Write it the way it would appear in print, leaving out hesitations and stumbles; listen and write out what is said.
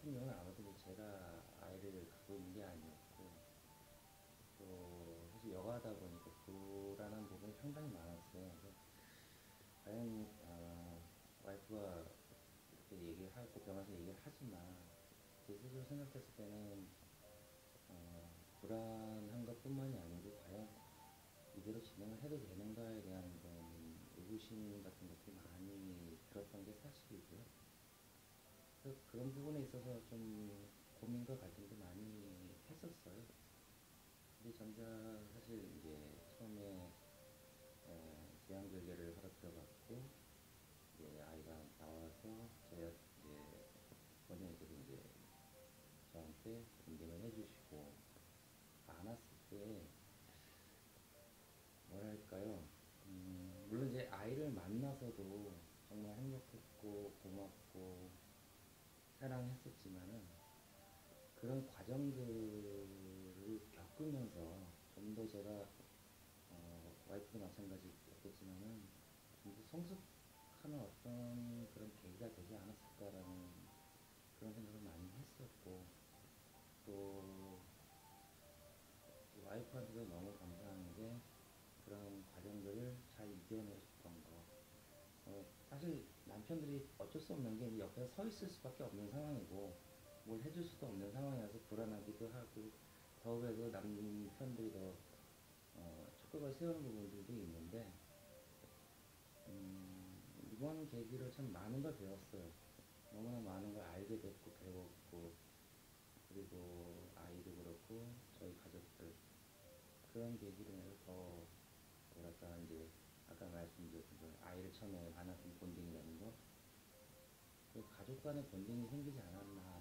같은 경우는 아무래도 뭐 제가 아이를 갖고 있는 게 아니었고, 또 사실 여가하다 보니까 불안한 부분이 상당히 많았어요. 그래서 과연 와이프가 이렇게 얘기를 하고 병원에서 얘기를 하지만 제 스스로 생각했을 때는 불안한 것뿐만이 아니고 과연 이대로 진행을 해도 되는가에 대한 그런 의구심 같은 것들이 많이 들었던 게 사실이고요. 그래서 그런 부분에 있어서 좀 고민과 갈등도 많이 했었어요. 근데 정작 사실 이제 처음에 제왕절개를 하러 들어갔고, 이제 아이가 나와서 저희 이제 원장님께서 이제 저한테 인계를 해주시고 안았을 때 뭐랄까요? 물론 이제 아이를 만나서도 정말 행복했고 고맙고 사랑했었지만은 그런 과정들을 겪으면서 좀 더 제가 와이프도 마찬가지였겠지만은 좀 더 성숙하는 어떤 그런 계기가 되지 않았을까라는 그런 생각을 많이 했었고, 또 와이프한테도 너무 감사한 게 그런 과정들을 잘 이겨내줬던 거. 사실 남편들이 어쩔 수 없는 게 옆에 서 있을 수밖에 없는 상황이고 뭘 해줄 수도 없는 상황이라서 불안하기도 하고, 더욱에도 남편들이 더 촉각을 세우는 부분들도 있는데, 이번 계기로 참 많은 걸 배웠어요. 너무나 많은 걸 알게 됐고 배웠고, 그리고 아이도 그렇고 저희 가족들 그런 계기로 인해서 더 뭐랄까 이제 아까 말씀드렸던 그 아이를 처음에 안았던 본딩이라는 거, 그 가족 간의 본딩이 생기지 않았나